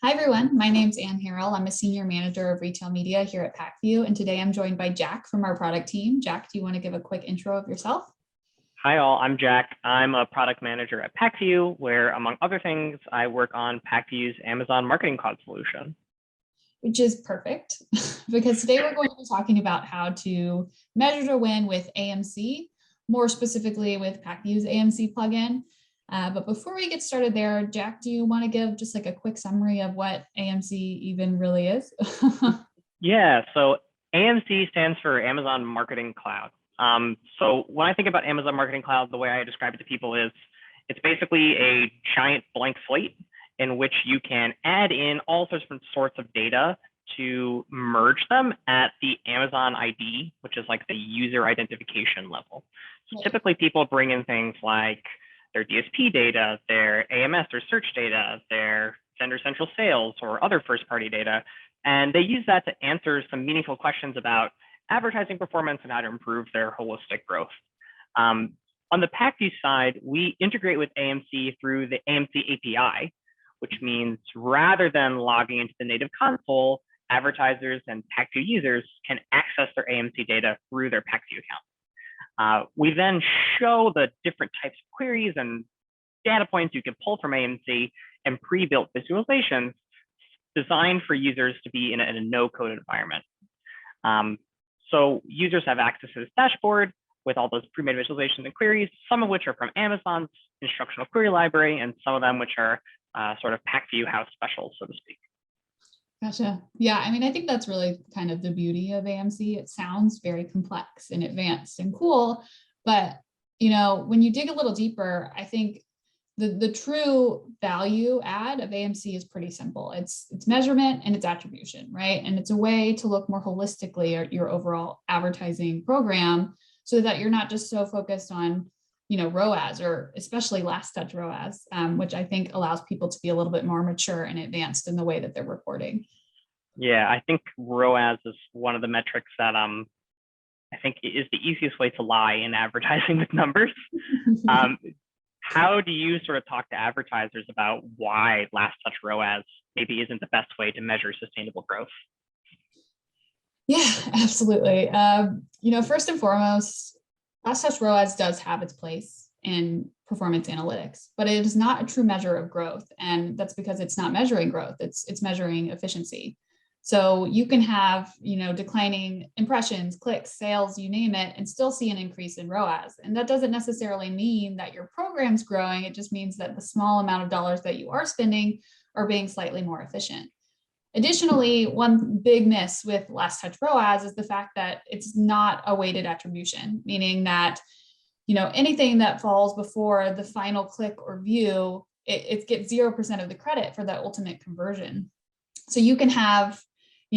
Hi, everyone. My name's Anne Harrel. I'm a senior manager of retail media here at Pacvue, and today I'm joined by Jack from our product team. Jack, do you want to give a quick intro of yourself? Hi all, I'm Jack. I'm a product manager at Pacvue, where among other things, I work on Pacvue's Amazon Marketing Cloud solution. Which is perfect because today we're going to be talking about how to measure to win with AMC, more specifically with Pacvue's AMC plugin. But before we get started there, Jack, do you want to give just like a quick summary of what AMC even really is? Yeah, so AMC stands for Amazon Marketing Cloud. So when I think about Amazon Marketing Cloud, the way I describe it to people is it's basically a giant blank slate in which you can add in all sorts of data to merge them at the Amazon ID, which is like the user identification level. So typically people bring in things like their DSP data, their AMS or search data, their vendor central sales or other first-party data, and they use that to answer some meaningful questions about advertising performance and how to improve their holistic growth. On the Pacvue side, we integrate with AMC through the AMC API, which means rather than logging into the native console, advertisers and Pacvue users can access their AMC data through their Pacvue account. We then show the different types of queries and data points you can pull from AMC and pre-built visualizations designed for users to be in a no-code environment. So users have access to this dashboard with all those pre-made visualizations and queries, some of which are from Amazon's instructional query library, and some of them which are sort of Pacvue house specials, so to speak. Gotcha. Yeah, I mean, I think that's really kind of the beauty of AMC. It sounds very complex and advanced and cool, but when you dig a little deeper, I think the true value add of AMC is pretty simple. It's measurement and it's attribution, right? And it's a way to look more holistically at your overall advertising program so that you're not just so focused on ROAS, or especially last touch ROAS, which I think allows people to be a little bit more mature and advanced in the way that they're reporting. Yeah, I think ROAS is one of the metrics that I think is the easiest way to lie in advertising with numbers. How do you sort of talk to advertisers about why last touch ROAS maybe isn't the best way to measure sustainable growth? Yeah, absolutely. First and foremost, last touch ROAS does have its place in performance analytics, but it is not a true measure of growth. And that's because it's not measuring growth, it's measuring efficiency. So you can have, declining impressions, clicks, sales, you name it, and still see an increase in ROAS. And that doesn't necessarily mean that your program's growing. It just means that the small amount of dollars that you are spending are being slightly more efficient. Additionally, one big miss with last touch ROAS is the fact that it's not a weighted attribution, meaning that, anything that falls before the final click or view, it gets 0% of the credit for that ultimate conversion. So you can have,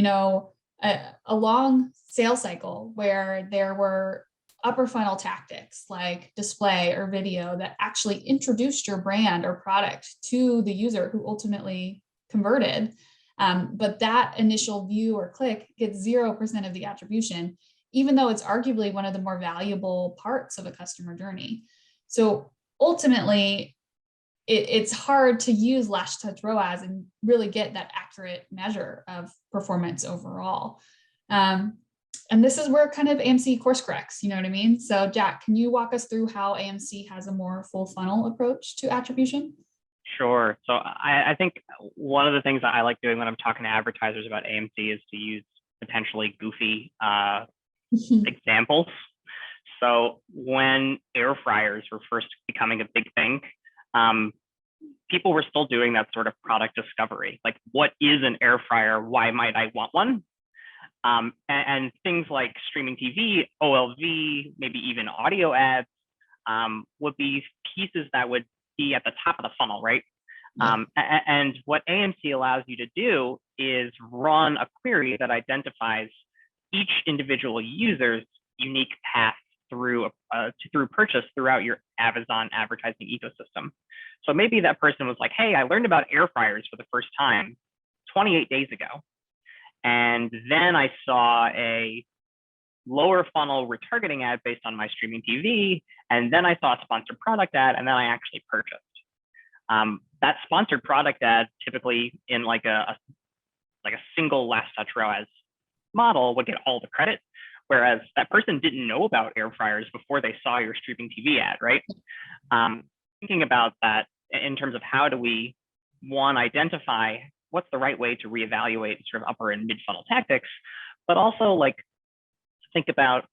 a long sales cycle where there were upper funnel tactics like display or video that actually introduced your brand or product to the user who ultimately converted. But that initial view or click gets 0% of the attribution, even though it's arguably one of the more valuable parts of a customer journey. So ultimately, it's hard to use last touch ROAS and really get that accurate measure of performance overall. And this is where kind of AMC course corrects, you know what I mean? So Jack, can you walk us through how AMC has a more full funnel approach to attribution? Sure. So I think one of the things that I like doing when I'm talking to advertisers about AMC is to use potentially goofy examples. So when air fryers were first becoming a big thing, people were still doing that sort of product discovery. Like, what is an air fryer? Why might I want one? And things like streaming TV, OLV, maybe even audio ads would be pieces that would be at the top of the funnel, right? Yeah. And what AMC allows you to do is run a query that identifies each individual user's unique path through purchase throughout your Amazon advertising ecosystem. So maybe that person was like, hey, I learned about air fryers for the first time 28 days ago. And then I saw a lower funnel retargeting ad based on my streaming TV. And then I saw a sponsored product ad, and then I actually purchased. that sponsored product ad typically in like a single last touch ROAS model would get all the credit, whereas that person didn't know about air fryers before they saw your streaming TV ad, right? Thinking about that in terms of how do we, one, identify what's the right way to reevaluate sort of upper and mid funnel tactics, but also like think about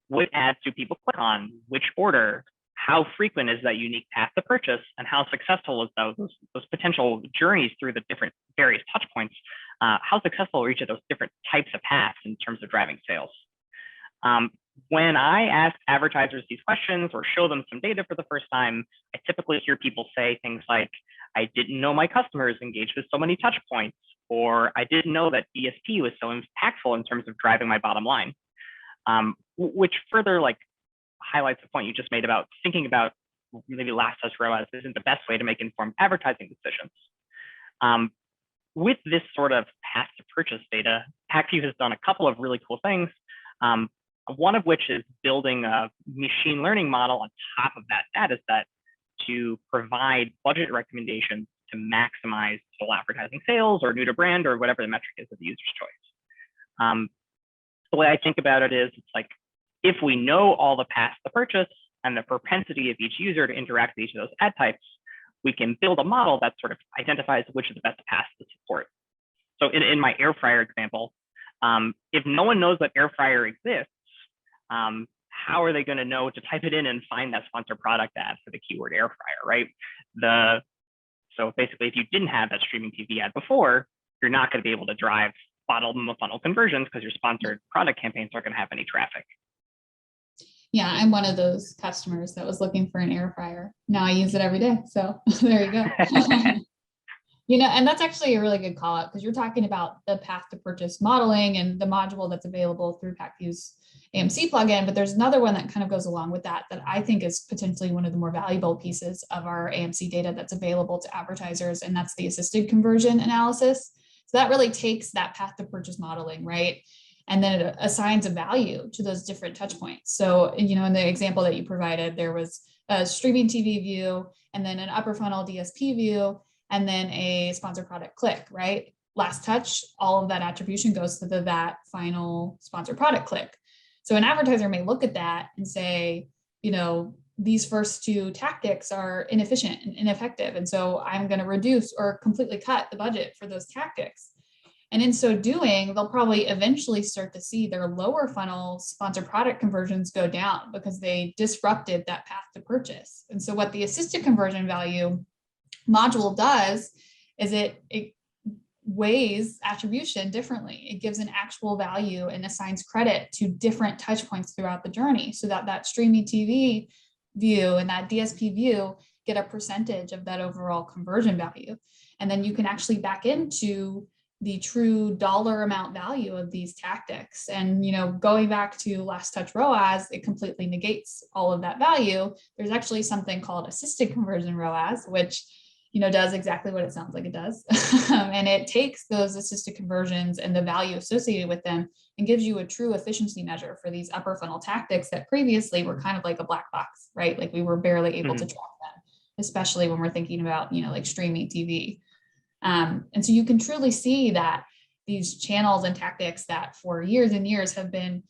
what ads do people click on, which order, how frequent is that unique path to purchase, and how successful is those potential journeys through the different various touch points, how successful are each of those different types of paths in terms of driving sales. When I ask advertisers these questions or show them some data for the first time, I typically hear people say things like, I didn't know my customers engaged with so many touch points, or I didn't know that DSP was so impactful in terms of driving my bottom line, which further like highlights the point you just made about thinking about maybe last touch ROAS isn't the best way to make informed advertising decisions. With this sort of path to purchase data, Pacvue has done a couple of really cool things. One of which is building a machine learning model on top of that data set to provide budget recommendations to maximize total advertising sales or new to brand or whatever the metric is of the user's choice. The way I think about it is, it's like, if we know all the paths to purchase and the propensity of each user to interact with each of those ad types, we can build a model that sort of identifies which are the best paths to support. So in my air fryer example, if no one knows that air fryer exists, how are they going to know to type it in and find that sponsored product ad for the keyword air fryer, right? So basically, if you didn't have that streaming TV ad before, you're not going to be able to drive bottom of funnel conversions because your sponsored product campaigns aren't going to have any traffic. Yeah, I'm one of those customers that was looking for an air fryer. Now I use it every day. So there you go. And that's actually a really good call out, because you're talking about the path to purchase modeling and the module that's available through Pacvue's AMC plugin. But there's another one that kind of goes along with that I think is potentially one of the more valuable pieces of our AMC data that's available to advertisers, and that's the assisted conversion analysis. So that really takes that path to purchase modeling, right? And then it assigns a value to those different touch points. So, in the example that you provided, there was a streaming TV view, and then an upper funnel DSP view, and then a sponsored product click, right? Last touch, all of that attribution goes to that final sponsored product click. So an advertiser may look at that and say, these first two tactics are inefficient and ineffective. And so I'm going to reduce or completely cut the budget for those tactics. And in so doing, they'll probably eventually start to see their lower funnel sponsored product conversions go down because they disrupted that path to purchase. And so what the assisted conversion value module does is it weighs attribution differently. It gives an actual value and assigns credit to different touch points throughout the journey, so that streaming TV view and that DSP view get a percentage of that overall conversion value. And then you can actually back into the true dollar amount value of these tactics. And, going back to last touch ROAS, it completely negates all of that value. There's actually something called assisted conversion ROAS, which does exactly what it sounds like it does. And it takes those assisted conversions and the value associated with them and gives you a true efficiency measure for these upper funnel tactics that previously were kind of like a black box, right? Like we were barely able to track them, especially when we're thinking about, like streaming TV. And so you can truly see that these channels and tactics that for years and years have been,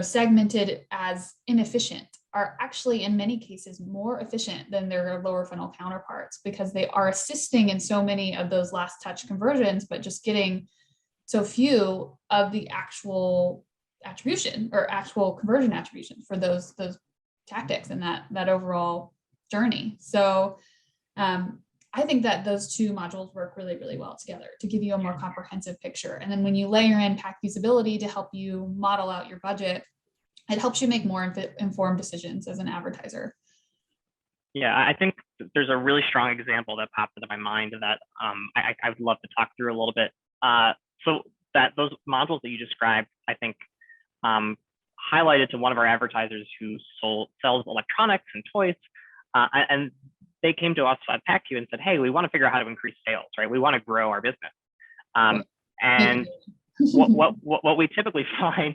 segmented as inefficient are actually in many cases more efficient than their lower funnel counterparts, because they are assisting in so many of those last touch conversions, but just getting so few of the actual attribution or actual conversion attribution for those tactics and that overall journey. So I think that those two modules work really, really well together to give you a more comprehensive picture. And then when you layer in Pacvue's ability to help you model out your budget, it helps you make more informed decisions as an advertiser. Yeah, I think there's a really strong example that popped into my mind that I would love to talk through a little bit. So that those modules that you described, I think, highlighted to one of our advertisers who sells electronics and toys, and they came to us at Pacvue and said, "Hey, we want to figure out how to increase sales, right? We want to grow our business." And what we typically find,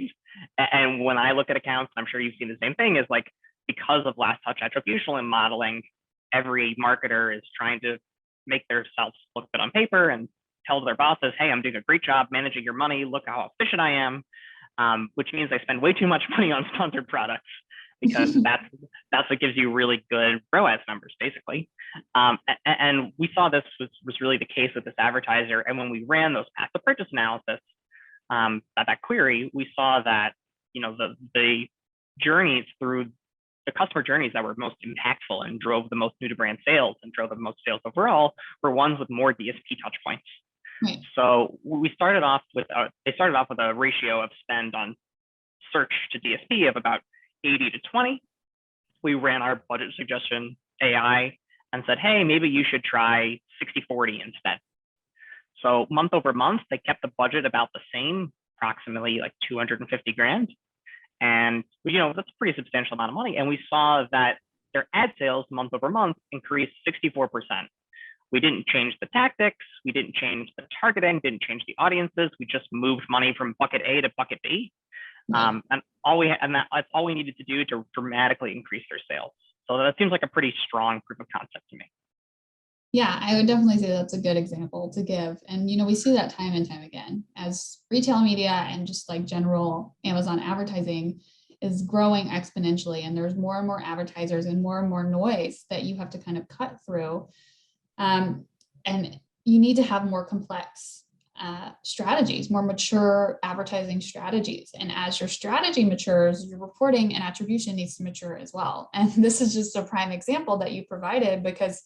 and when I look at accounts, I'm sure you've seen the same thing, is like, because of last touch attribution and modeling, every marketer is trying to make themselves look good on paper and tell their bosses, hey, I'm doing a great job managing your money. Look how efficient I am, which means I spend way too much money on sponsored products because that's what gives you really good ROAS numbers, basically. And we saw this was really the case with this advertiser. And when we ran those path to purchase analysis, that query, we saw that the journeys through the customer journeys that were most impactful and drove the most new to brand sales and drove the most sales overall were ones with more DSP touch points. Right. So we started off with they started off with a ratio of spend on search to DSP of about 80 to 20. We ran our budget suggestion AI and said, hey, maybe you should try 60-40 instead. So month over month, they kept the budget about the same, approximately like 250 grand. And that's a pretty substantial amount of money. And we saw that their ad sales month over month increased 64%. We didn't change the tactics. We didn't change the targeting, didn't change the audiences. We just moved money from bucket A to bucket B. And that's all we needed to do to dramatically increase their sales. So that seems like a pretty strong proof of concept to me. Yeah, I would definitely say that's a good example to give. And, we see that time and time again as retail media and just like general Amazon advertising is growing exponentially. And there's more and more advertisers and more noise that you have to kind of cut through. And you need to have more complex strategies, more mature advertising strategies. And as your strategy matures, your reporting and attribution needs to mature as well. And this is just a prime example that you provided because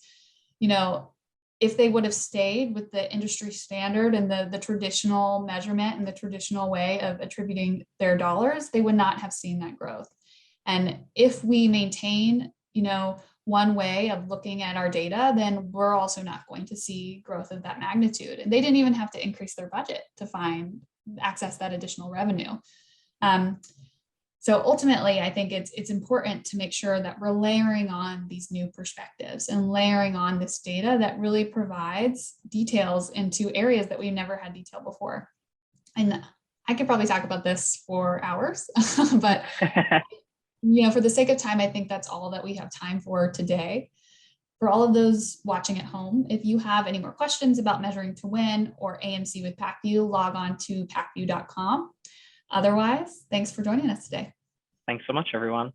if they would have stayed with the industry standard and the traditional measurement and the traditional way of attributing their dollars, they would not have seen that growth. And if we maintain, one way of looking at our data, then we're also not going to see growth of that magnitude. And they didn't even have to increase their budget to access that additional revenue. So ultimately, I think it's important to make sure that we're layering on these new perspectives and layering on this data that really provides details into areas that we've never had detail before. And I could probably talk about this for hours, but for the sake of time, I think that's all that we have time for today. For all of those watching at home, if you have any more questions about measuring to win or AMC with Pacvue, log on to pacvue.com. Otherwise, thanks for joining us today. Thanks so much, everyone.